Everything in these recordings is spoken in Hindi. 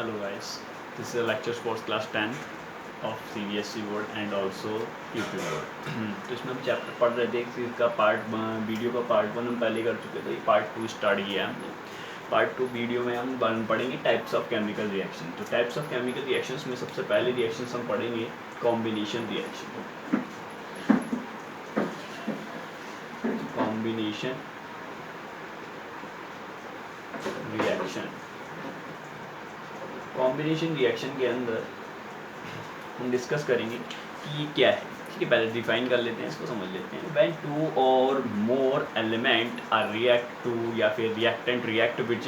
Hello guys, this is a lecture sports class 10 of CBSE board and also UP board। तो इसमें हम चैप्टर पढ़ रहे थे कि इसका वीडियो का पार्ट 1 हम पहले कर चुके थे, पार्ट 2 स्टार्ट किया हमने। पार्ट 2 वीडियो में हम पढ़ेंगे टाइप्स ऑफ केमिकल रिएक्शन। तो टाइप्स ऑफ केमिकल रिएक्शंस में सबसे पहले रिएक्शंस हम पढ़ेंगे combination reaction. Combination reaction, combination reaction के अंदर हम डिस्कस करेंगे कि ये क्या है। ठीक है, पहले डिफाइन कर लेते हैं, इसको समझ लेते हैं। व्हेन टू और more element are react to या फिर reactant react with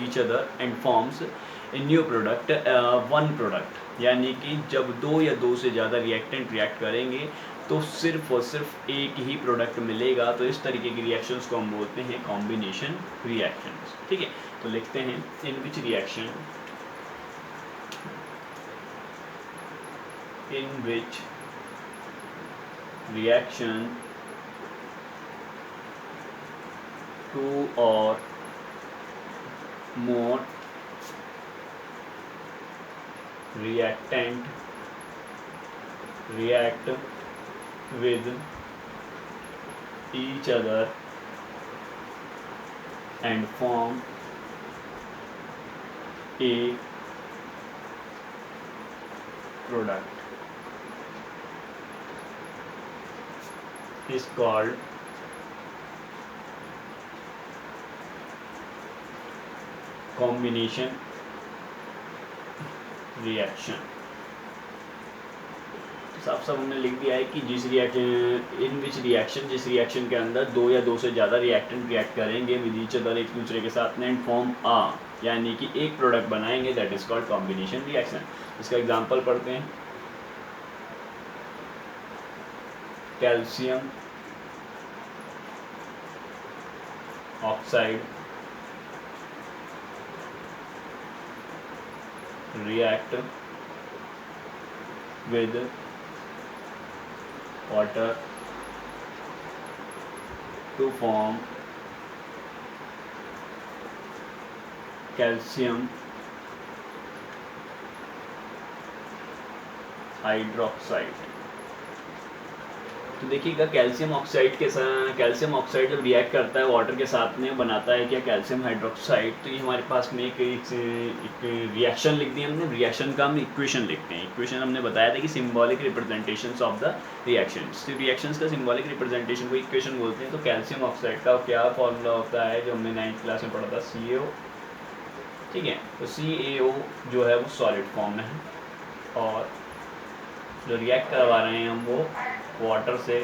each other and forms a new product, one product, यानी कि जब दो या दो से ज़्यादा रिएक्टेंट रिएक्ट करेंगे तो सिर्फ और सिर्फ एक ही प्रोडक्ट मिलेगा। तो इस तरीके की रिएक्शंस को हम बोलते हैं कॉम्बिनेशन रिएक्शंस। ठीक है, तो लिखते हैं in which reaction, in which reaction two or more reactant react with each other and form a product is called combination reaction। साफ साफ हमने लिख दिया है कि जिस रिएक्शन, इन विच रिएक्शन, जिस रिएक्शन के अंदर दो या दो से ज़्यादा रिएक्टेंट रिएक्ट करेंगे विद ईच अदर, एक दूसरे के साथ में, एंड फॉर्म आ, यानी कि एक प्रोडक्ट बनाएंगे, that is called combination reaction. इसका एग्जांपल पढ़ते हैं। Calcium oxide react with water to form calcium hydroxide. तो देखिएगा कैल्शियम ऑक्साइड के साथ, कैल्शियम ऑक्साइड जब रिएक्ट करता है वाटर के साथ में, बनाता है क्या, कैल्शियम हाइड्रोक्साइड। तो ये हमारे पास में एक रिएक्शन लिख दी हमने। रिएक्शन का हम इक्वेशन लिखते हैं। इक्वेशन हमने बताया था कि symbolic representations of the reactions. तो रिएक्शंस का सिंबॉलिक रिप्रेजेंटेशन को इक्वेशन बोलते हैं। तो कैल्शियम ऑक्साइड का क्या फॉर्मूला होता है जो हमने 9th क्लास में पढ़ा था, CaO। ठीक है, तो CaO जो है वो सॉलिड फॉर्म में है और जो रिएक्ट करवा रहे हैं हम वो वाटर से,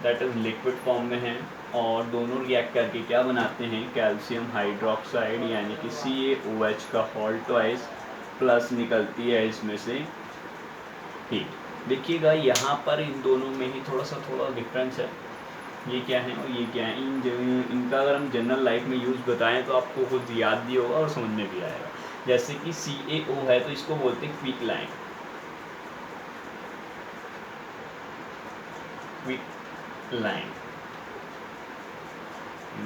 दैट इज़ लिक्विड फॉर्म में है। और दोनों रिएक्ट करके क्या बनाते हैं, कैल्शियम हाइड्रोक्साइड, यानी कि CaOH का होल ट्वाइस, प्लस निकलती है इसमें से हीट। देखिएगा यहाँ पर इन दोनों में ही थोड़ा डिफरेंस है। ये क्या है और ये क्या है। इनका अगर हम जनरल लाइफ में यूज़ बताएं तो आपको खुद याद भी होगा और समझ में भी आएगा। जैसे कि CaO है तो इसको बोलते हैं क्विक लाइन, क्विक लाइन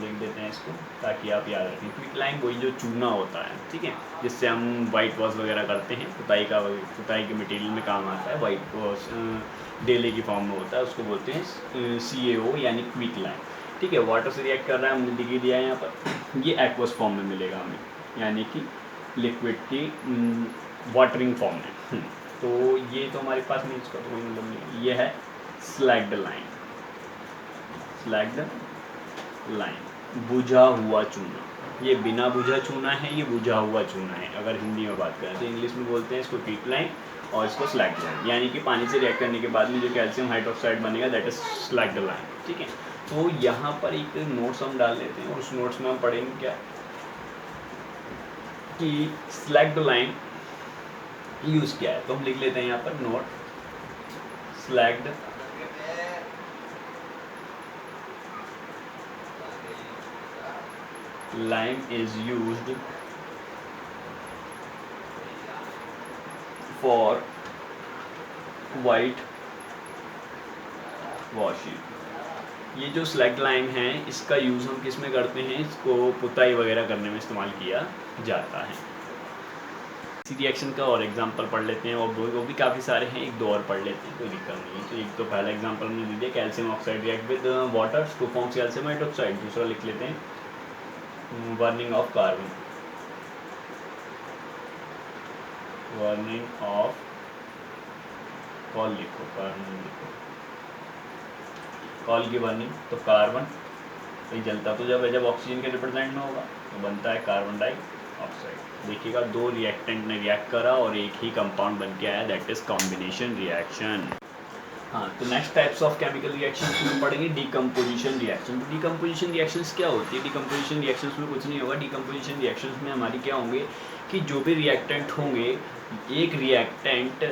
लिख देते हैं इसको ताकि आप याद रखें। क्विक लाइन वही जो चूना होता है, ठीक है, जिससे हम वाइट वॉश वगैरह करते हैं, पुताई के मटेरियल में काम आता है, वाइट वॉश डेले की फॉर्म में होता है, उसको बोलते हैं CaO यानी क्विक लाइन। ठीक है, वाटर से रिएक्ट कर रहा है, हमने लिख दिया है यहाँ पर। ये एक्वस फॉर्म में मिलेगा हमें, यानी कि लिक्विड की वाटरिंग फॉर्म में। तो ये तो हमारे पास नहीं, इसका तो कोई मतलब नहीं। ये है स्लैग्ड लाइन, स्लैग्ड लाइन, बुझा हुआ चूना। ये बिना बुझा चूना है, ये बुझा हुआ चूना है। अगर हिंदी में बात करें तो इंग्लिश में बोलते हैं इसको क्विक लाइन और इसको स्लैग्ड लाइन, यानी कि पानी से रिएक्ट करने के बाद में जो कैल्शियम हाइड्रोक्साइड बनेगा दैट इज स्लैग्ड लाइन। ठीक है, तो यहाँ पर एक नोट्स हम डाल लेते हैं और उस नोट्स में हम पढ़ेंगे क्या कि स्लैग्ड लाइन यूज़ क्या है। तो हम लिख लेते हैं यहाँ पर note, slagged lime is used for white washing। ये जो स्लैग लाइन है इसका यूज़ हम किस में करते हैं, इसको पुताई वगैरह करने में इस्तेमाल किया जाता है। इसी रिएक्शन का और एग्जांपल पढ़ लेते हैं, और वो भी काफ़ी सारे हैं, एक दो और पढ़ लेते हैं, कोई दिक्कत नहीं है। तो एक तो पहला एग्जांपल हमने दे दिया, calcium oxide react with water to form calcium hydroxide. दूसरा लिख लेते हैं, burning of carbon, burning of, coal लिखो, कार्बन लिखो, कॉल की बर्निंग, तो कार्बन ये जलता तो जब ऑक्सीजन के रिप्रेजेंट में होगा तो बनता है कार्बन डाइऑक्साइड। देखिएगा दो रिएक्टेंट ने रिएक्ट करा और एक ही कंपाउंड बन के आया, दैट इज कॉम्बिनेशन रिएक्शन। हाँ, तो next types of chemical reactions में पढ़ेंगे डिकम्पोजिशन रिएक्शन। तो डिकम्पोजिशन रिएक्शंस क्या होती है? डिकम्पोजिशन रिएक्शंस में कुछ नहीं होगा। डिकम्पोजिशन रिएक्शंस में हमारी क्या होंगे कि जो भी रिएक्टेंट होंगे, एक रिएक्टेंट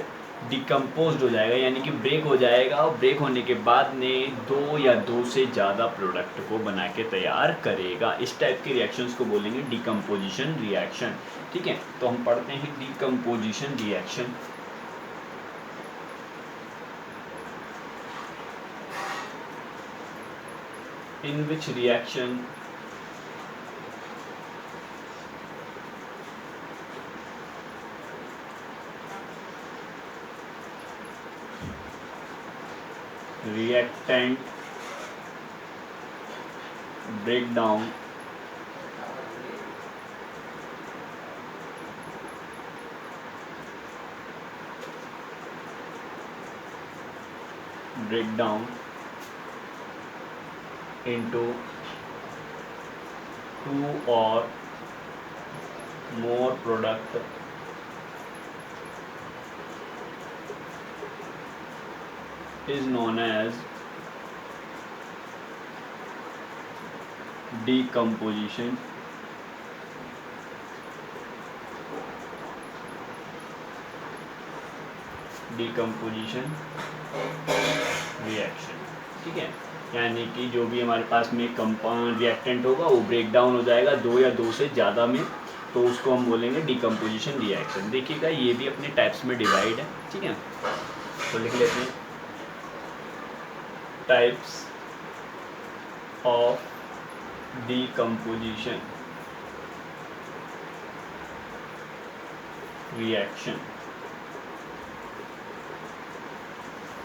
डिकम्पोज हो जाएगा, यानी कि ब्रेक हो जाएगा, और ब्रेक होने के बाद में दो या दो से ज़्यादा प्रोडक्ट को बना के तैयार करेगा। इस टाइप के रिएक्शंस को बोलेंगे डिकम्पोजिशन रिएक्शन। ठीक है, तो हम पढ़ते हैं decomposition reaction. in which reaction reactant breakdown into two or more product is known as decomposition reaction. ठीक है, यानी कि जो भी हमारे पास में कंपाउंड रिएक्टेंट होगा वो ब्रेक डाउन हो जाएगा दो या दो से ज़्यादा में, तो उसको हम बोलेंगे डिकम्पोजिशन रिएक्शन। देखिएगा ये भी अपने टाइप्स में डिवाइड है। ठीक है, तो लिख लेते हैं types of decomposition reaction.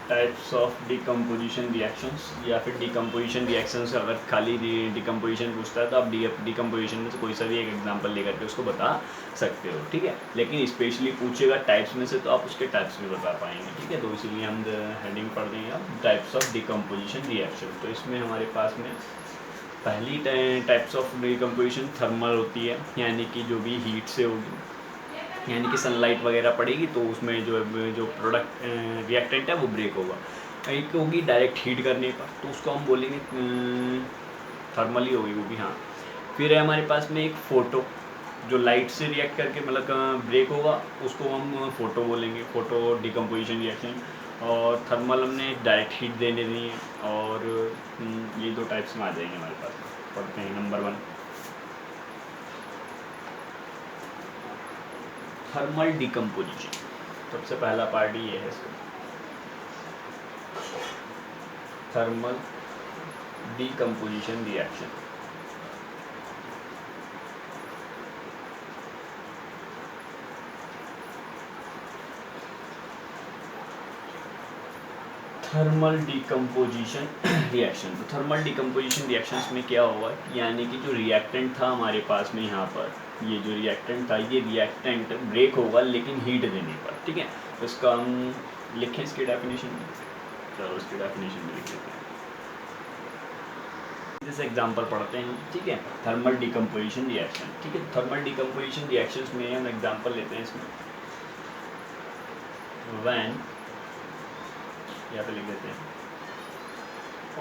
Types of decomposition reactions, या फिर डिकम्पोजिशन रिएक्शंस अगर खाली डिकम्पोजिशन पूछता है तो आप डिकम्पोजिशन में से कोई सा भी एक एग्जांपल लेकर के उसको बता सकते हो। ठीक है, लेकिन स्पेशली पूछेगा टाइप्स में से तो आप उसके टाइप्स भी बता पाएंगे। ठीक है, तो इसीलिए हम हेडिंग पढ़ देंगे अब टाइप्स ऑफ डिकम्पोजिशन रिएक्शन। तो इसमें हमारे पास में पहली टाइप्स ऑफ डिकम्पोजिशन थर्मल होती है, यानी कि जो भी हीट से होगी, यानी कि सनलाइट वगैरह पड़ेगी तो उसमें जो प्रोडक्ट रिएक्टेंट है वो ब्रेक होगा। एक होगी डायरेक्ट हीट करने पर, तो उसको हम बोलेंगे थर्मल ही होगी वो भी। हाँ, फिर है हमारे पास में एक फोटो, जो लाइट से रिएक्ट करके मतलब ब्रेक होगा, उसको हम फोटो बोलेंगे, फोटो डिकम्पोजिशन रिएक्शन। और थर्मल हमने डायरेक्ट हीट देने दी है, और ये दो टाइप्स में आ जाएंगे हमारे पास। पढ़ते हैं नंबर 1, थर्मल डिकम्पोजिशन। सबसे पहला पार्ट ये है इसका, thermal decomposition reaction. Thermal decomposition reaction. तो थर्मल डिकम्पोजिशन रिएक्शंस में क्या होगा, यानी कि जो रिएक्टेंट था हमारे पास में यहाँ पर, ये जो रिएक्टेंट था, ये रिएक्टेंट ब्रेक होगा लेकिन हीट देने पर। ठीक है, तो इसका हम लिखें इसकी डेफिनेशन में, चलो इसकी डेफिनेशन में लिख लेते हैं। जैसे एग्जांपल पढ़ते हैं। ठीक है, थर्मल डिकम्पोजिशन रिएक्शन। ठीक है, थर्मल डिकम्पोजिशन रिएक्शंस में हम एग्जांपल लेते हैं इसमें, व्हेन, यहाँ पे लिख देते हैं,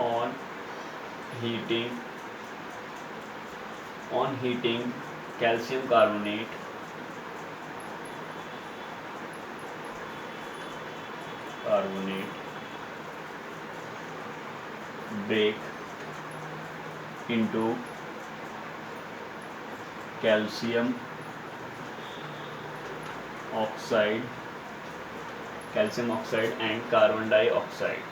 on heating calcium carbonate break into calcium oxide and carbon dioxide.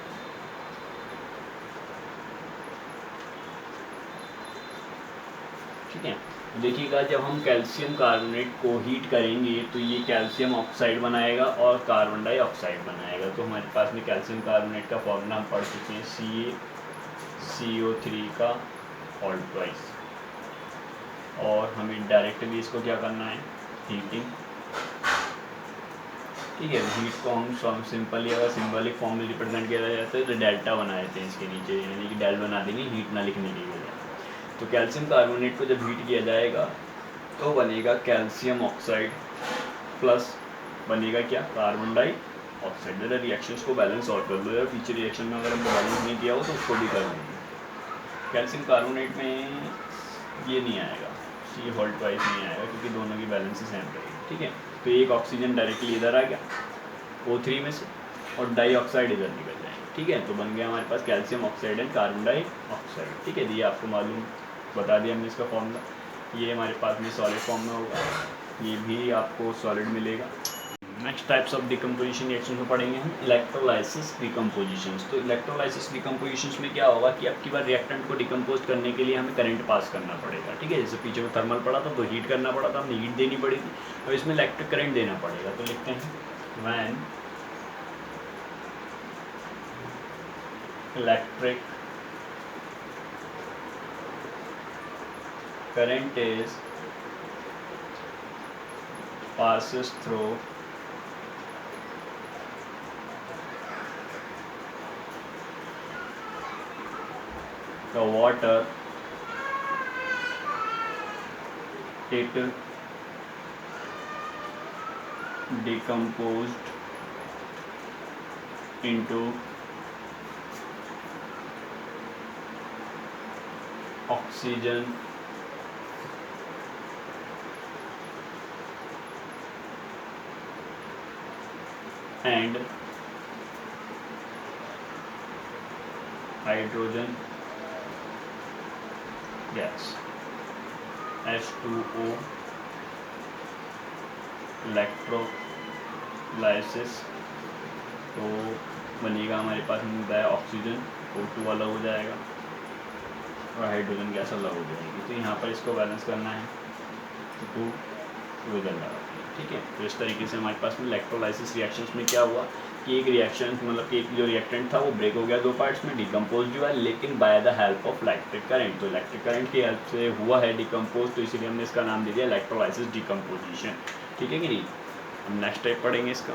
ठीक है, देखिएगा जब हम कैल्शियम कार्बोनेट को हीट करेंगे तो ये कैल्शियम ऑक्साइड बनाएगा और कार्बन डाइऑक्साइड बनाएगा। तो हमारे पास में कैल्शियम कार्बोनेट का फॉर्मूला हम पढ़ चुके हैं, CaCO3 का होल ट्वाइस। और हमें डायरेक्टली इसको क्या करना है, हीटिंग। ठीक है, हीट को हम सिंपली अगर सिंबलिक फॉर्म में रिप्रेजेंट किया जाता है तो डेल्टा बना देते हैं इसके नीचे, यानी कि डेल बना देंगे हीट ना लिखने की वजह। तो कैल्शियम कार्बोनेट को जब हीट किया जाएगा तो बनेगा कैल्शियम ऑक्साइड प्लस बनेगा क्या, कार्बन डाइऑक्साइड। जरा रिएक्शंस को बैलेंस और कर लो यार, पीछे रिएक्शन में अगर हमने बैलेंस नहीं किया हो तो उसको भी कर लेंगे। कैल्शियम कार्बोनेट में ये नहीं आएगा, C होल ट्वाइस नहीं आएगा क्योंकि दोनों की बैलेंस सेम रहेगी। ठीक है, तो एक ऑक्सीजन डायरेक्टली इधर आ गया O3 में से और डाइऑक्साइड इधर निकल जाएंगे। ठीक है, तो बन गया हमारे पास calcium oxide and carbon dioxide. ठीक है, ये आपको मालूम बता दिया हमने इसका फॉर्मूला। ये हमारे पास में सॉलिड फॉर्म में होगा, ये भी आपको सॉलिड मिलेगा। Next types of decomposition reaction में पढ़ेंगे हम इलेक्ट्रोलाइसिस डिकम्पोजिशंस। तो इलेक्ट्रोलाइसिस डिकम्पोजिशंस में क्या होगा कि आपकी बार रिएक्टेंट को डिकम्पोज करने के लिए हमें करंट पास करना पड़ेगा। ठीक है, जैसे पीछे में थर्मल पड़ा था तो हीट करना पड़ा था, हमें हीट देनी पड़ी थी, तो इसमें इलेक्ट्रिक करंट देना पड़ेगा। तो लिखते हैं when electric current is passes through the water, it decomposed into oxygen and hydrogen gas, H2O, electrolysis. तो बनेगा हमारे पास मिलता है ऑक्सीजन, O2 अलग हो जाएगा और हाइड्रोजन गैस अलग हो जाएगी। तो यहाँ पर इसको बैलेंस करना है तो 2 इधर लगा। ठीक है, तो इस तरीके से हमारे पास में इलेक्ट्रोलाइसिस रिएक्शंस में क्या हुआ कि एक रिएक्शन मतलब कि एक जो रिएक्टेंट था वो ब्रेक हो गया दो पार्ट्स में, डिकम्पोज हुआ, लेकिन by the help of electric current. तो इलेक्ट्रिक करंट की हेल्प से हुआ है डिकम्पोज, तो इसीलिए हमने इसका नाम दे दिया इलेक्ट्रोलाइसिस डिकम्पोजिशन। ठीक है कि नहीं। हम नेक्स्ट टाइप पढ़ेंगे इसका।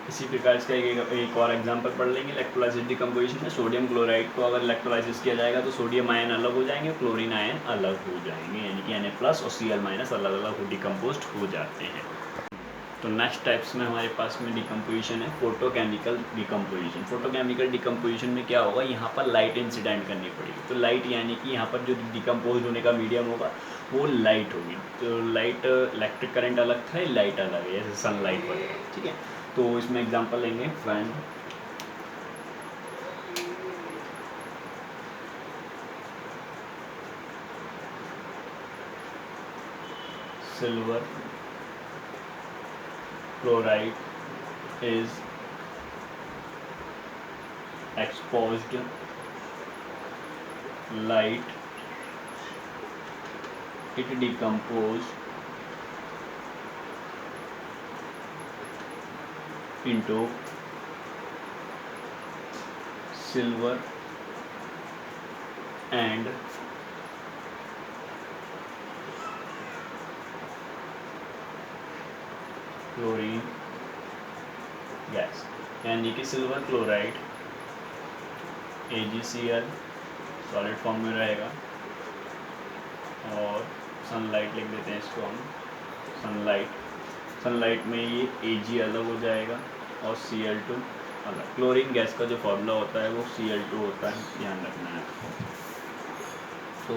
इसी प्रकार इसका एक और एग्जांपल पढ़ लेंगे इलेक्ट्रोलाइसिस डिकम्पोजिशन में। सोडियम क्लोराइड को अगर इलेक्ट्रोलाइसिस किया जाएगा तो सोडियम आयन अलग हो जाएंगे, क्लोरीन आयन अलग हो जाएंगे, यानी कि Na+ और Cl- अलग अलग डिकम्पोज हो जाते हैं। तो नेक्स्ट टाइप्स में हमारे पास में डिकम्पोजिशन है फोटोकेमिकल डिकम्पोजिशन। फोटोकेमिकल डिकम्पोजिशन में क्या होगा, यहाँ पर लाइट इंसिडेंट करनी पड़ेगी। तो लाइट यानी कि यहाँ पर जो डिकम्पोज होने का मीडियम होगा वो लाइट होगी। तो लाइट, इलेक्ट्रिक करंट अलग था, लाइट अलग है, जैसे सनलाइट वगैरह। ठीक है, तो इसमें एग्जांपल लेंगे when silver chloride is exposed light, it decompose into silver and chlorine gas, यानी कि silver chloride AgCl solid form में रहेगा और सनलाइट लिख देते हैं इसको हम, सनलाइट में ये Ag अलग हो जाएगा और Cl2 अलग। क्लोरीन गैस का जो फॉर्मूला होता है वो Cl2 होता है, ध्यान रखना है। तो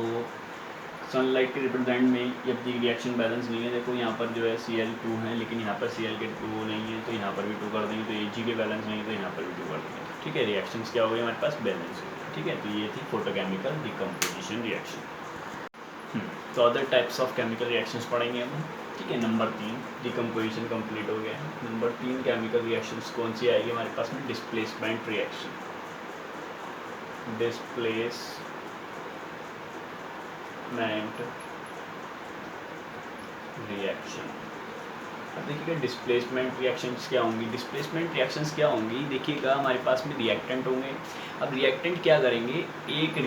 सनलाइट के रिप्रेजेंट में जब रिएक्शन बैलेंस नहीं है, देखो यहाँ पर जो है Cl2 है लेकिन यहाँ पर Cl2 नहीं है, तो यहाँ पर भी 2 कर देंगे। तो Ag के बैलेंस नहीं है तो यहाँ पर भी 2 कर देंगे। ठीक है, रिएक्शंस क्या हो गई हमारे पास, बैलेंस हो गया। ठीक है, तो ये थी फोटोकेमिकल डिकम्पोजिशन रिएक्शन। तो other types of chemical reactions पढ़ेंगे हम। ठीक है, नंबर 3 डिकम्पोजिशन कंप्लीट हो गया है। नंबर 3 केमिकल रिएक्शंस कौन सी आएगी हमारे पास में, डिस्प्लेसमेंट रिएक्शन। Displacement reaction. अब देखिएगा डिस्प्लेसमेंट रिएक्शंस क्या होंगी। डिस्प्लेसमेंट रिएक्शंस क्या होंगी, देखिएगा हमारे पास में रिएक्टेंट होंगे। अब रिएक्टेंट क्या करेंगे, एक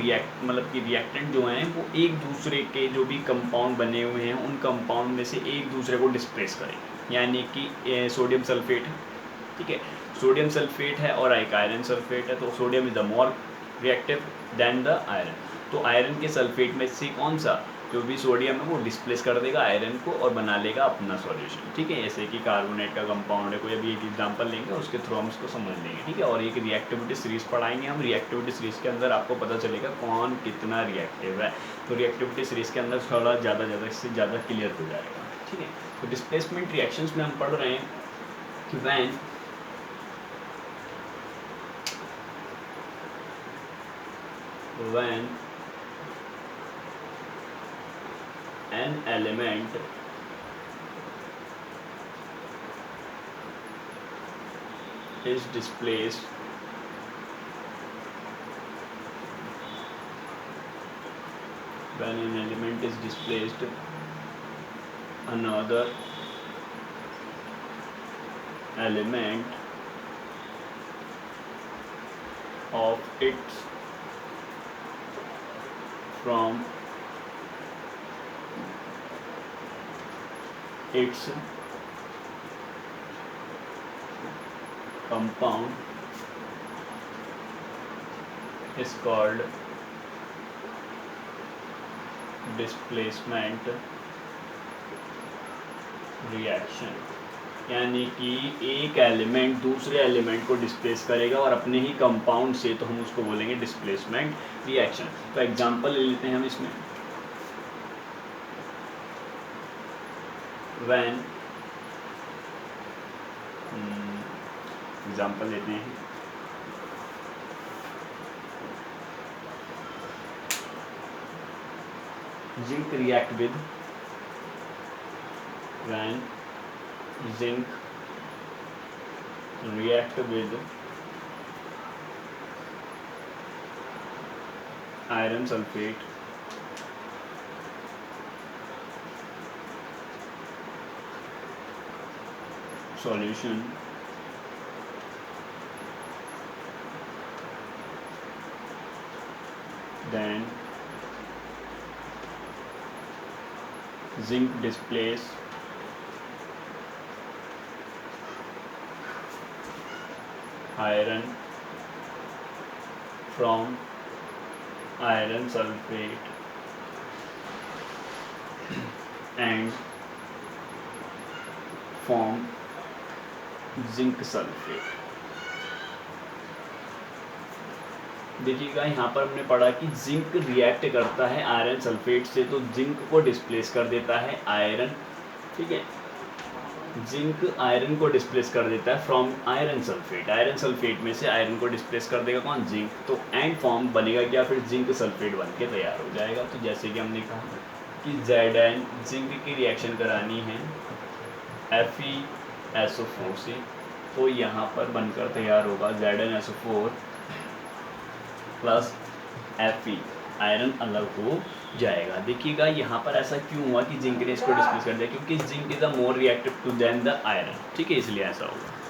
मतलब कि रिएक्टेंट जो हैं वो एक दूसरे के जो भी कंपाउंड बने हुए हैं उन कंपाउंड में से एक दूसरे को डिस्प्लेस करेंगे। यानी कि सोडियम सल्फेट है, ठीक है, सोडियम सल्फेट है और एक आयरन सल्फेट है, तो sodium is the more reactive than the iron. तो आयरन के सल्फेट में से कौन सा, जो भी सोडियम है वो डिस्प्लेस कर देगा आयरन को और बना लेगा अपना सॉल्यूशन, ठीक है। जैसे कि कार्बोनेट का कंपाउंड है, कोई अभी एक एग्जांपल लेंगे उसके थ्रू हम इसको समझ लेंगे, ठीक है। और एक रिएक्टिविटी सीरीज पढ़ाएंगे हम, रिएक्टिविटी सीरीज के अंदर आपको पता चलेगा कौन कितना रिएक्टिव है, तो रिएक्टिविटी सीरीज के अंदर थोड़ा ज़्यादा इससे ज़्यादा क्लियर हो जाएगा, ठीक है। तो डिस्प्लेसमेंट रिएक्शंस में हम पढ़ रहे हैं कि when an element is displaced another element of its from its compound is called displacement reaction. यानी कि एक एलिमेंट दूसरे एलिमेंट को डिस्प्लेस करेगा और अपने ही कंपाउंड से, तो हम उसको बोलेंगे डिस्प्लेसमेंट रिएक्शन। तो एग्जांपल ले लेते हैं हम इसमें, व्हेन एग्जांपल लेते हैं zinc react with when zinc react with iron sulfate solution, then zinc displace iron from iron sulfate and form zinc sulfate। देखिएगा यहाँ पर हमने पढ़ा कि जिंक रिएक्ट करता है आयरन सल्फेट से, तो जिंक को डिस्प्लेस कर देता है आयरन, ठीक है। जिंक आयरन को डिस्प्लेस कर देता है from iron sulphate, iron sulphate में से आयरन को डिस्प्लेस कर देगा कौन, जिंक। तो एंड फॉर्म बनेगा क्या, फिर जिंक सल्फेट बन के तैयार हो जाएगा। तो जैसे कि हमने कहा कि Zn जिंक की रिएक्शन करानी है FeSO4 से, तो यहाँ पर बनकर तैयार होगा ZnSO4 प्लस Fe, आयरन अलग हो जाएगा। देखिएगा यहाँ पर ऐसा क्यों हुआ कि जिंक ने इसको डिस्प्लेस कर दिया, क्योंकि zinc is a more reactive to than the iron, ठीक है, इसलिए ऐसा होगा।